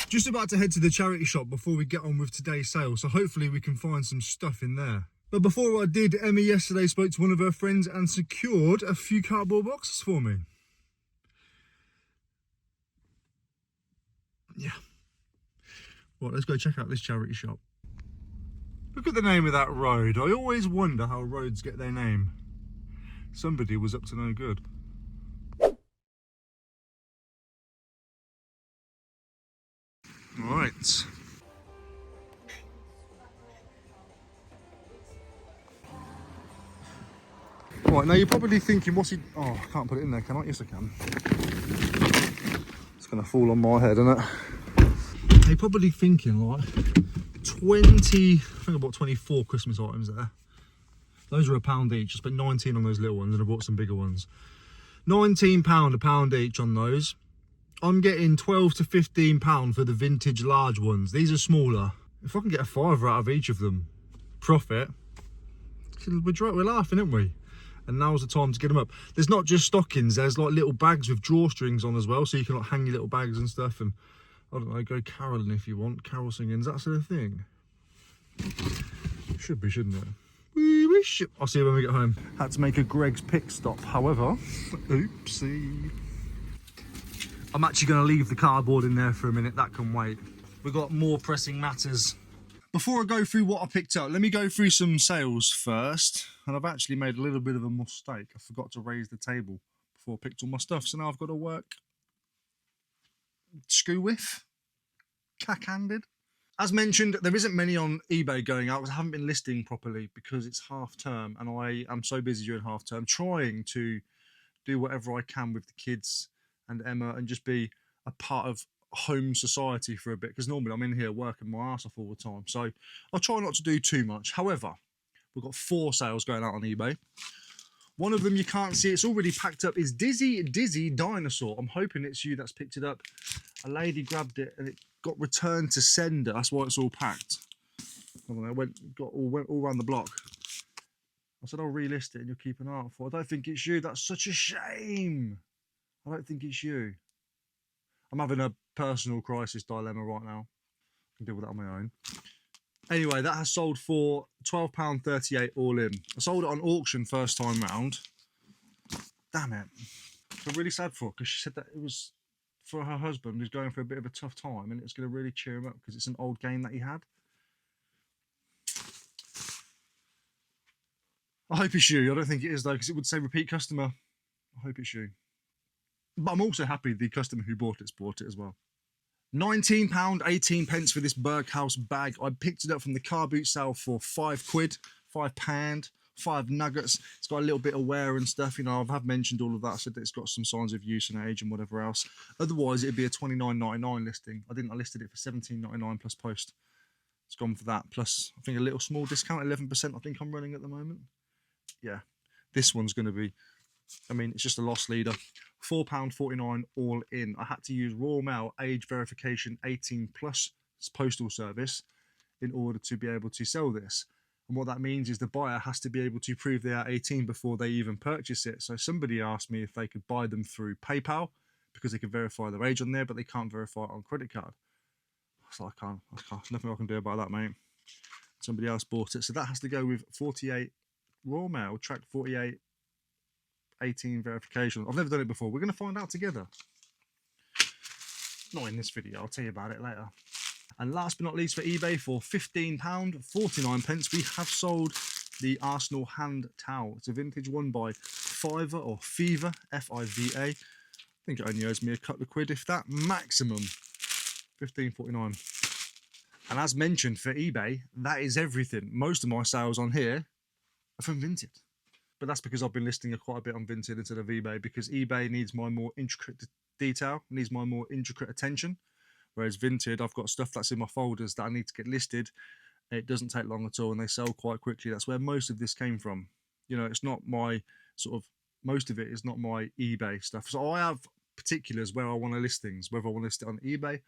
Just about to head to the charity shop before we get on with today's sale, so hopefully we can find some stuff in there. But before I did, Emmy yesterday spoke to one of her friends and secured a few cardboard boxes for me. Yeah. Right, let's go check out this charity shop. Look at the name of that road. I always wonder how roads get their name. Somebody was up to no good. Right. Right, now you're probably thinking, what's he... Oh, I can't put it in there, can I? Yes, I can. It's going to fall on my head, isn't it? You're probably thinking, like, 20... I think I bought 24 Christmas items there. Those are £1 each. I spent 19 on those little ones and I bought some bigger ones. £19 £1 each on those. I'm getting £12 to £15 for the vintage large ones. These are smaller. If I can get a £5 out of each of them, profit, we're laughing, aren't we? And now's the time to get them up. There's not just stockings, there's like little bags with drawstrings on as well, so you can like hang your little bags and stuff, and I don't know, go caroling if you want. Carol singing, is that sort of thing? Should be, shouldn't it? We wish it. I'll see you when we get home. Had to make a Greg's pick stop, however, oopsie. I'm actually going to leave the cardboard in there for a minute, that can wait. We've got more pressing matters. Before I go through what I picked up, let me go through some sales first. And I've actually made a little bit of a mistake. I forgot to raise the table before I picked all my stuff. So now I've got to work screw with, cack-handed. As mentioned, there isn't many on eBay going out because I haven't been listing properly because it's half term and I am so busy during half term trying to do whatever I can with the kids and Emma and just be a part of home society for a bit, because normally I'm in here working my ass off all the time, so I'll try not to do too much. However, we've got 4 sales going out on eBay. One of them you can't see, it's already packed up, is Dizzy Dinosaur. I'm hoping it's you that's picked it up. A lady grabbed it and it got returned to sender, that's why it's all packed. I don't know, went all around the block. I said I'll relist it and you'll keep an eye out for it. I don't think it's you, that's such a shame. I don't think it's you. I'm having a personal crisis dilemma right now. I can deal with that on my own. Anyway, that has sold for £12.38 all in. I sold it on auction first time round. Damn it. I'm really sad for her because she said that it was for her husband who's going through a bit of a tough time and it's going to really cheer him up because it's an old game that he had. I hope it's you. I don't think it is though because it would say repeat customer. I hope it's you. But I'm also happy the customer who bought it as well. £19.18 for this Berghaus bag. I picked it up from the car boot sale for £5, £5, 5 nuggets. It's got a little bit of wear and stuff. You know, I have mentioned all of that. I said that it's got some signs of use and age and whatever else. Otherwise, it'd be a £29.99 listing. I listed it for £17.99 plus post. It's gone for that. Plus, I think a little small discount, 11% I think I'm running at the moment. Yeah, this one's going to be... I mean, it's just a loss leader. £4.49 all in. I had to use Royal Mail age verification 18 plus postal service in order to be able to sell this. And what that means is the buyer has to be able to prove they are 18 before they even purchase it. So somebody asked me if they could buy them through PayPal because they could verify their age on there, but they can't verify it on credit card. So I can't. Nothing I can do about that, mate. Somebody else bought it. So that has to go with 48 Royal Mail, track 48. 18 verification. I've never done it before. We're going to find out together. Not in this video. I'll tell you about it later. And last but not least for eBay, for £15.49, we have sold the Arsenal hand towel. It's a vintage one by Fiverr or Fever, F-I-V-A. I think it only owes me a couple of quid, if that. Maximum £15.49. And as mentioned for eBay, that is everything. Most of my sales on here are from Vinted. But that's because I've been listing quite a bit on Vinted instead of eBay, because eBay needs my more intricate detail, needs my more intricate attention. Whereas Vinted, I've got stuff that's in my folders that I need to get listed. It doesn't take long at all and they sell quite quickly. That's where most of this came from. You know, it's not my most of it is not my eBay stuff. So I have particulars where I want to list things, whether I want to list it on eBay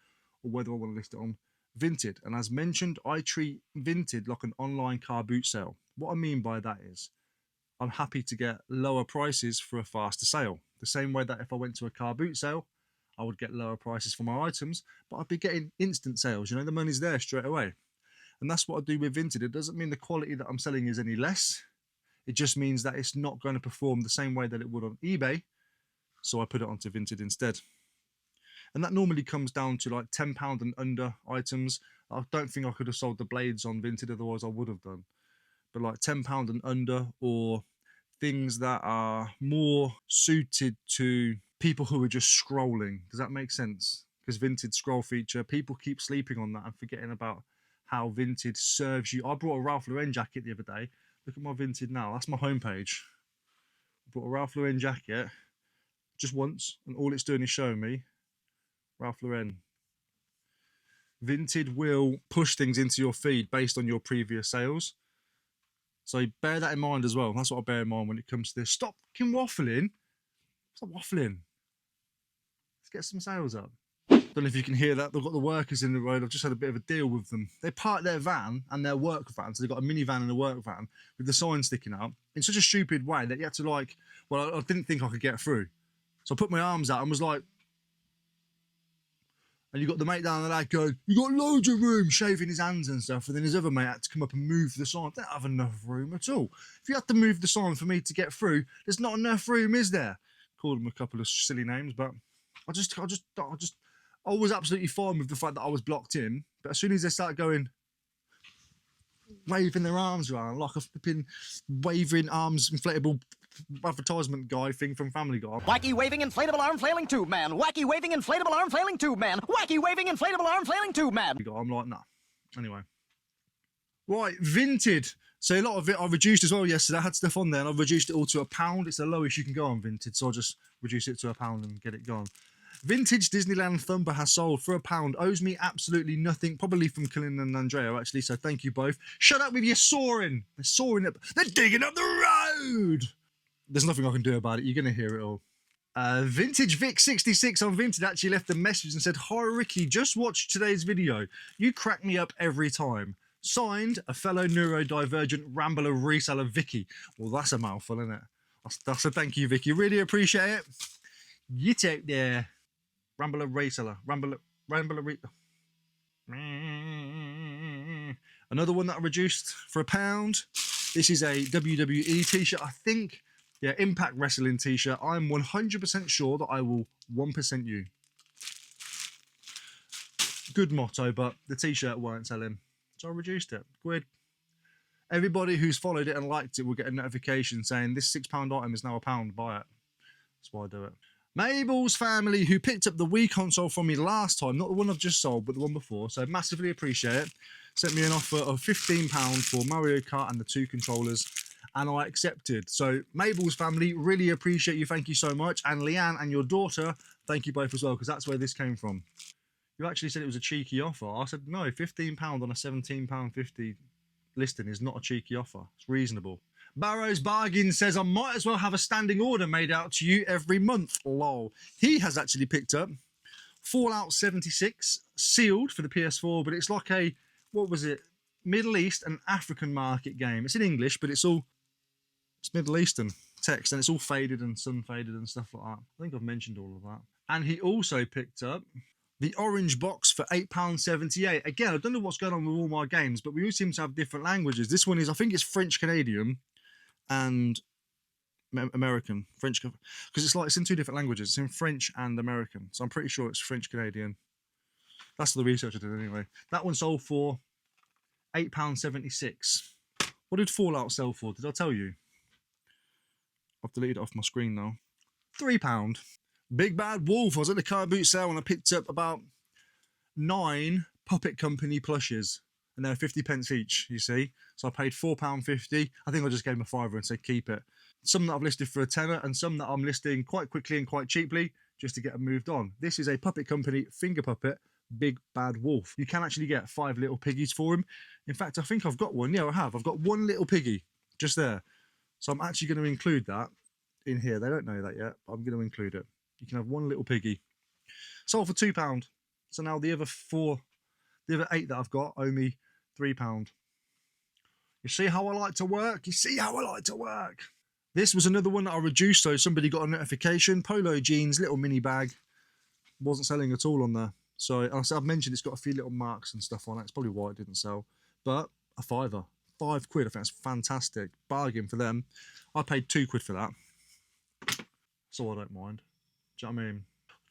or whether I want to list it on Vinted. And as mentioned, I treat Vinted like an online car boot sale. What I mean by that is, I'm happy to get lower prices for a faster sale. The same way that if I went to a car boot sale, I would get lower prices for my items, but I'd be getting instant sales. You know, the money's there straight away. And that's what I do with Vinted. It doesn't mean the quality that I'm selling is any less. It just means that it's not going to perform the same way that it would on eBay. So I put it onto Vinted instead. And that normally comes down to like £10 and under items. I don't think I could have sold the blades on Vinted, otherwise I would have done. But like £10 and under, or things that are more suited to people who are just scrolling. Does that make sense? Because Vinted scroll feature, people keep sleeping on that and forgetting about how Vinted serves you. I brought a Ralph Lauren jacket the other day. Look at my Vinted now. That's my homepage. I brought a Ralph Lauren jacket just once, and all it's doing is showing me Ralph Lauren. Vinted will push things into your feed based on your previous sales. So bear that in mind as well. That's what I bear in mind when it comes to this. Stop fucking waffling. Stop waffling. Let's get some sales up. Don't know if you can hear that. They've got the workers in the road. I've just had a bit of a deal with them. They parked their van and their work van. So they've got a minivan and a work van with the sign sticking out in such a stupid way that you had to like, well, I didn't think I could get through. So I put my arms out and was like, and you got the mate down there going, you got loads of room, shaving his hands and stuff. And then his other mate had to come up and move the sign. They don't have enough room at all. If you had to move the sign for me to get through, there's not enough room, is there? Called them a couple of silly names, but I was absolutely fine with the fact that I was blocked in. But as soon as they start going, waving their arms around like a flipping waving arms inflatable advertisement guy thing from Family Guy. Wacky waving inflatable arm flailing tube man. Wacky waving inflatable arm flailing tube man. Wacky waving inflatable arm flailing tube man. I'm like, nah. Anyway. Right, Vinted. So a lot of it I reduced as well yesterday. I had stuff on there and I've reduced it all to £1. It's the lowest you can go on Vinted, so I'll just reduce it to £1 and get it gone. Vintage Disneyland Thumper has sold for £1. Owes me absolutely nothing. Probably from Colin and Andrea, actually, so thank you both. Shut up with your sawing. They're sawing up. They're digging up the road. There's nothing I can do about it. You're going to hear it all. Vintage Vic 66 on Vinted actually left a message and said, "Hi Ricky, just watched today's video. You crack me up every time. Signed, a fellow neurodivergent rambler reseller Vicky." Well, that's a mouthful, isn't it? That's a thank you, Vicky. Really appreciate it. You take there. Rambler reseller. Another one that I reduced for £1. This is a WWE t-shirt, I think. Yeah, Impact Wrestling t-shirt. I'm 100% sure that I will 1% you. Good motto, but the t-shirt weren't selling. So I reduced it. Quid. Everybody who's followed it and liked it will get a notification saying this £6 item is now £1. Buy it. That's why I do it. Mabel's family, who picked up the Wii console from me last time, not the one I've just sold, but the one before, so massively appreciate it. Sent me an offer of £15 for Mario Kart and the 2 controllers, and I accepted. So Mabel's family, really appreciate you. Thank you so much. And Leanne and your daughter, thank you both as well, because that's where this came from. You actually said it was a cheeky offer. I said, no, £15 on a £17.50 listing is not a cheeky offer. It's reasonable. Barrow's Bargain says, I might as well have a standing order made out to you every month. Lol. He has actually picked up Fallout 76, sealed for the PS4, but it's like a, what was it? Middle East and African market game. It's in English, but it's Middle Eastern text, and it's all faded and sun faded and stuff like that. I think I've mentioned all of that. And he also picked up the orange box for £8.78. Again, I don't know what's going on with all my games, but we all seem to have different languages. This one is, I think it's French-Canadian and American. French, because it's in 2 different languages. It's in French and American. So I'm pretty sure it's French-Canadian. That's the research I did anyway. That one sold for £8.76. What did Fallout sell for? Did I tell you? I've deleted it off my screen now. £3. Big Bad Wolf. I was at the car boot sale and I picked up about 9 Puppet Company plushes. And they're 50p each, you see. So I paid £4.50. I think I just gave him a £5 and said keep it. Some that I've listed for £10 and some that I'm listing quite quickly and quite cheaply just to get them moved on. This is a Puppet Company finger puppet, Big Bad Wolf. You can actually get 5 little piggies for him. In fact, I think I've got one. Yeah, I have. I've got 1 little piggy just there. So I'm actually going to include that in here. They don't know that yet, but I'm going to include it. You can have 1 little piggy. Sold for £2. So now the other 8 that I've got owe me £3. You see how I like to work? You see how I like to work? This was another one that I reduced, so somebody got a notification. Polo jeans, little mini bag. wasn't selling at all on there. So I've mentioned it's got a few little marks and stuff on it. It's probably why it didn't sell. But a fiver, £5. I think that's fantastic. Bargain for them. I paid £2 for that. So I don't mind. Do you know what I mean?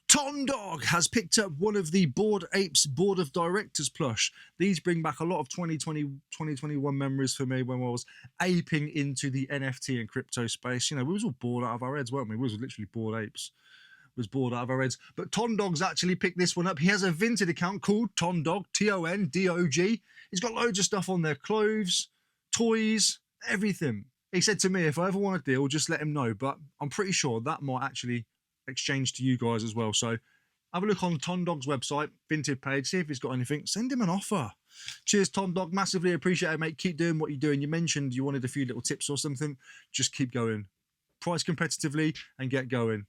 Tom Dog has picked up one of the Bored Apes Board of Directors plush. These bring back a lot of 2020, 2021 memories for me when I was aping into the NFT and crypto space. You know, we was all bored out of our heads, weren't we? We was literally bored apes. Was bored out of our heads. But Tom Dog's actually picked this one up. He has a Vinted account called Tom Dog, TONDOG. He's got loads of stuff on there, clothes, toys, everything. He said to me, if I ever want a deal, just let him know. But I'm pretty sure that might actually exchange to you guys as well. So have a look on Tom Dog's website, Vinted page, see if he's got anything. Send him an offer. Cheers, Tom Dog. Massively appreciate it, mate. Keep doing what you're doing. You mentioned you wanted a few little tips or something. Just keep going. Price competitively and get going.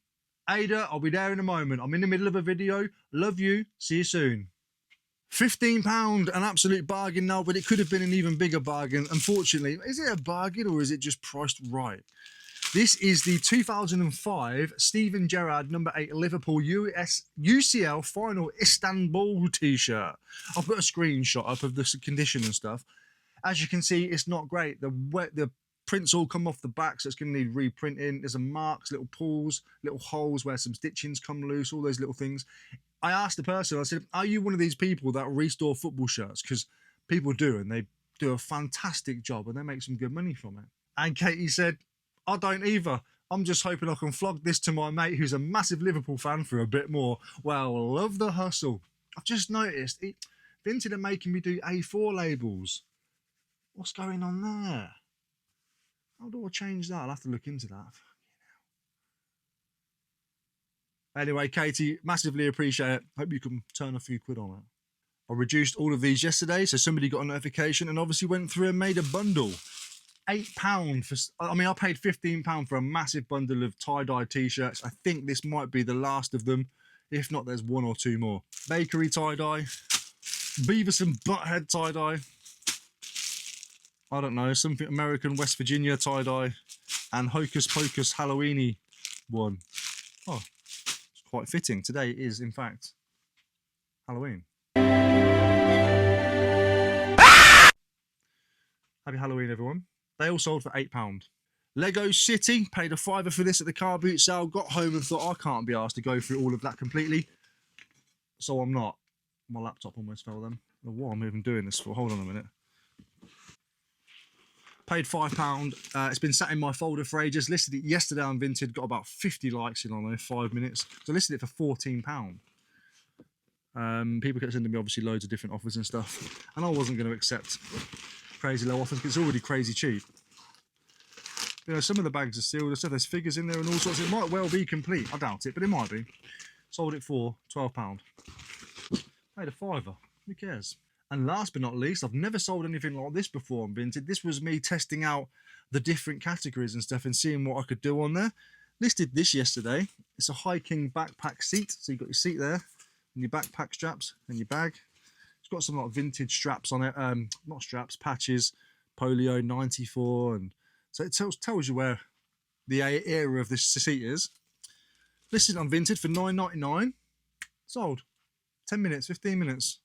Ada, I'll be there in a moment. I'm in the middle of a video. Love you. See you soon. £15, an absolute bargain now, but it could have been an even bigger bargain. Unfortunately, is it a bargain or is it just priced right? This is the 2005 Steven Gerrard number 8 Liverpool UCL Final Istanbul t-shirt. I've put a screenshot up of the condition and stuff. As you can see, it's not great. The prints all come off the back, so it's going to need reprinting. There's some marks, little pulls, little holes where some stitchings come loose, all those little things. I asked the person, I said, are you one of these people that restore football shirts? Because people do, and they do a fantastic job, and they make some good money from it. And Katie said, I don't either. I'm just hoping I can flog this to my mate who's a massive Liverpool fan for a bit more. Well, love the hustle. I've just noticed, Vinted are making me do A4 labels. What's going on there? How do I change that? I'll have to look into that. Anyway, Katie, massively appreciate it. Hope you can turn a few quid on it. I reduced all of these yesterday, so somebody got a notification and obviously went through and made a bundle. £8 for, I mean, I paid £15 for a massive bundle of tie-dye t-shirts. I think this might be the last of them. If not, there's one or two more. Bakery tie-dye, Beavis and Butthead tie-dye. I don't know, something American West Virginia tie-dye, and Hocus Pocus Halloweeny one. Oh, it's quite fitting. Today is, in fact, Halloween. Happy Halloween, everyone. They all sold for £8. Lego City, paid a £5 for this at the car boot sale, got home and thought, I can't be asked to go through all of that completely. So I'm not. My laptop almost fell then. What am I even doing this for? Hold on a minute. Paid £5. It's been sat in my folder for ages. Listed it yesterday on Vinted. Got about 50 likes in on there, 5 minutes. So I listed it for £14. People kept sending me obviously loads of different offers and stuff. And I wasn't going to accept crazy low offers because it's already crazy cheap. You know, some of the bags are sealed. There's figures in there and all sorts. It might well be complete. I doubt it, but it might be. Sold it for £12. Paid a £5. Who cares? And last but not least, I've never sold anything like this before on Vinted. This was me testing out the different categories and stuff and seeing what I could do on there. Listed this yesterday. It's a hiking backpack seat. So you've got your seat there and your backpack straps and your bag. It's got some like vintage straps on it. Not straps, patches, polio 94. And so it tells you where the era of this seat is. Listed on Vinted for £9.99. Sold. 10 minutes, 15 minutes.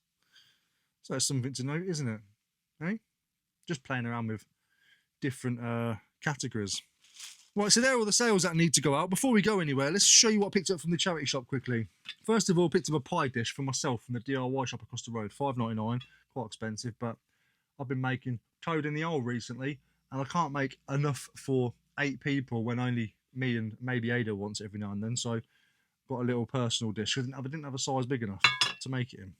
So that's something to note, isn't it? Hey? Just playing around with different categories. Right, so there are all the sales that need to go out. Before we go anywhere, let's show you what I picked up from the charity shop quickly. First of all, picked up a pie dish for myself from the DIY shop across the road. £5.99, quite expensive, but I've been making toad in the hole recently, and I can't make enough for 8 people when only me and maybe Ada wants it every now and then. So got a little personal dish. I didn't have a size big enough to make it in.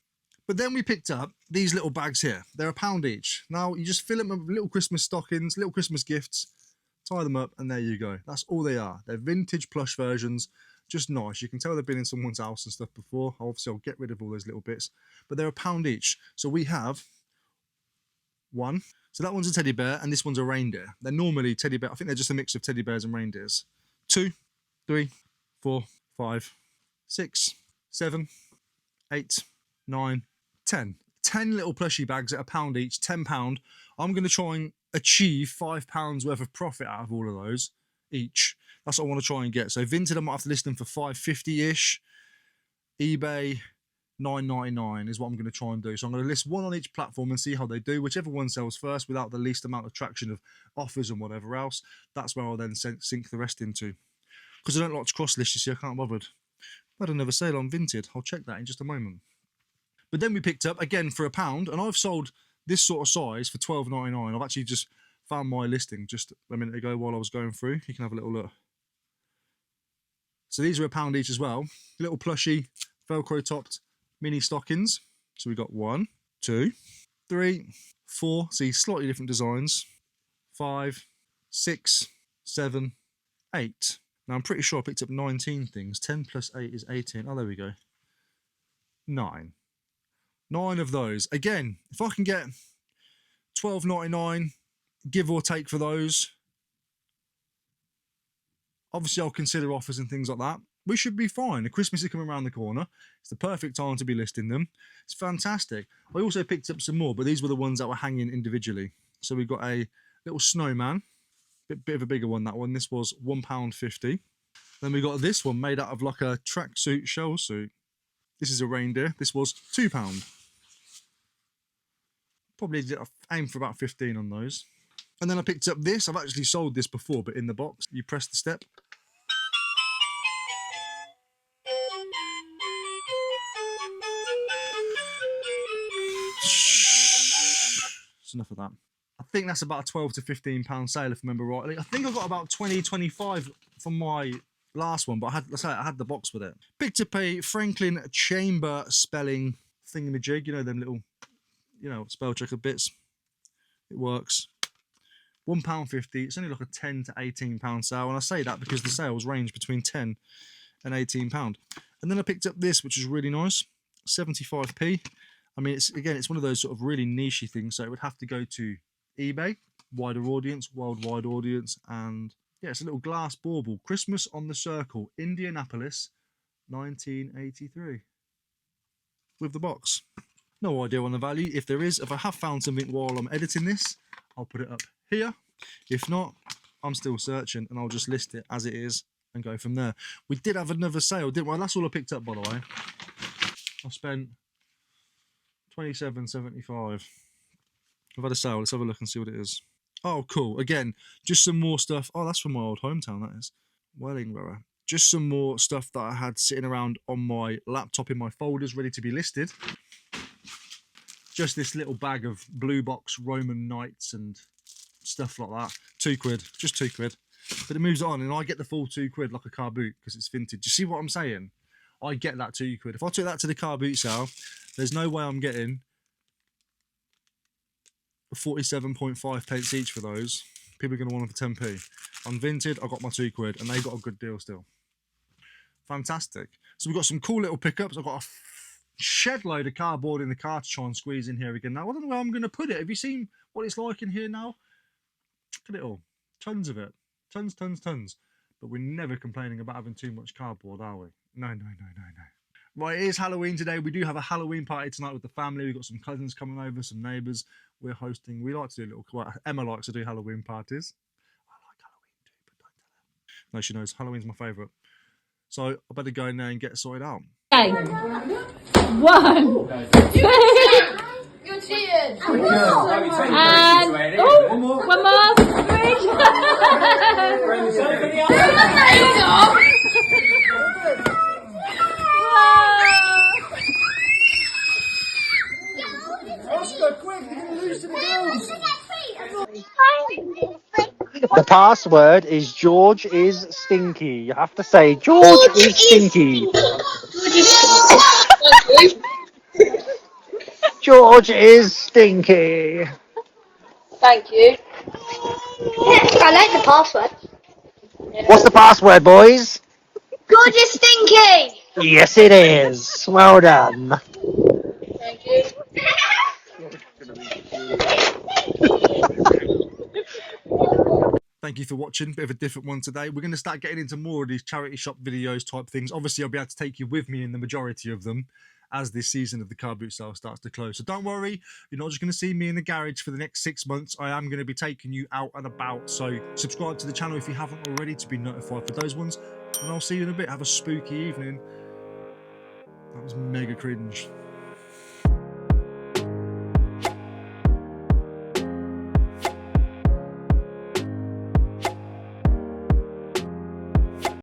But then we picked up these little bags here. They're £1 each. Now, you just fill them up with little Christmas stockings, little Christmas gifts, tie them up, and there you go. That's all they are. They're vintage plush versions, just nice. You can tell they've been in someone's house and stuff before. Obviously, I'll get rid of all those little bits. But they're £1 each. So we have one. So that one's a teddy bear, and this one's a reindeer. They're normally teddy bear. I think they're just a mix of teddy bears and reindeers. 2, 3, 4, 5, 6, 7, 8, 9, 10 little plushie bags at £1 each, £10. I'm going to try and achieve £5 worth of profit out of all of those each. That's what I want to try and get. So Vinted, I might have to list them for £5.50-ish. eBay, $9.99 is what I'm going to try and do. So I'm going to list one on each platform and see how they do. Whichever one sells first without the least amount of traction of offers and whatever else, that's where I'll then sink the rest into. Because I don't like to cross list, you see, I can't be bothered. I had another sale on Vinted. I'll check that in just a moment. But then we picked up, again, for £1, and I've sold this sort of size for $12.99. I've actually just found my listing just a minute ago while I was going through. You can have a little look. So these are £1 each as well. Little plushy, Velcro topped mini stockings. So we got 1, 2, 3, 4. See, slightly different designs. 5, 6, 7, 8. Now I'm pretty sure I picked up 19 things. 10 plus 8 is 18. Oh, there we go. 9. 9 of those. Again, if I can get $12.99, give or take for those, obviously I'll consider offers and things like that. We should be fine. The Christmas is coming around the corner. It's the perfect time to be listing them. It's fantastic. I also picked up some more, but these were the ones that were hanging individually. So we got a little snowman, bit of a bigger one, that one. This was £1.50. Then we got this one made out of like a tracksuit shell suit. This is a reindeer. This was £2. Probably aim for about 15 on those. And then I picked up this. I've actually sold this before, but in the box. You press the step. It's enough of that. I think that's about a £12 to £15 sale, if I remember rightly. I think I got about 20, 25 from my last one, but I had the box with it. Picked up a Franklin Chamber spelling thingamajig, you know, them little, you know, spell checker bits. It works. £1.50. It's only like a £10 to £18 sale, and I say that because the sales range between £10 and £18. And then I picked up this, which is really nice, 75p. I mean, it's one of those sort of really nichey things, so it would have to go to eBay, wider audience, worldwide audience, and yeah, it's a little glass bauble. Christmas on the Circle, Indianapolis, 1983. With the box. No idea on the value. If there is, if I have found something while I'm editing this, I'll put it up here. If not, I'm still searching, and I'll just list it as it is and go from there. We did have another sale, didn't we? Well, that's all I picked up, by the way. I spent $27.75. I've had a sale. Let's have a look and see what it is. Oh, cool. Again, just some more stuff. Oh, that's from my old hometown, that is. Wellingborough. Just some more stuff that I had sitting around on my laptop in my folders ready to be listed. Just this little bag of blue box Roman knights and stuff like that. £2. Just £2. But it moves on, and I get the full £2 like a car boot because it's vintage. You see what I'm saying? I get that £2. If I took that to the car boot sale, there's no way I'm getting 47.5 pence each for those. People are going to want them for 10p. On Vinted, I got my £2, and they got a good deal still. Fantastic. So we've got some cool little pickups. I've got a shed load of cardboard in the car to try and squeeze in here again. Now, I don't know where I'm going to put it. Have you seen what it's like in here now? Look at it all. Tons of it. Tons, tons, tons. But we're never complaining about having too much cardboard, are we? No, no, no, no, no. Right, it is Halloween today. We do have a Halloween party tonight with the family. We've got some cousins coming over, some neighbours. We're hosting. We like to do a little... Well, Emma likes to do Halloween parties. I like Halloween too, but don't tell her. No, she knows. Halloween's my favourite. So I better go in there and get sorted out. Okay. 1, 2, You cheated. and one more. 3. The password is George is stinky. You have to say George is stinky. George is stinky. Thank you. I like the password. What's the password, boys? George is stinky. Yes, it is. Well done. Thank you. Thank you for watching. Bit of a different one today. We're going to start getting into more of these charity shop videos type things. Obviously, I'll be able to take you with me in the majority of them as this season of the car boot sale starts to close. So don't worry, you're not just going to see me in the garage for the next 6 months. I am going to be taking you out and about. So subscribe to the channel if you haven't already to be notified for those ones. And I'll see you in a bit. Have a spooky evening. That was mega cringe.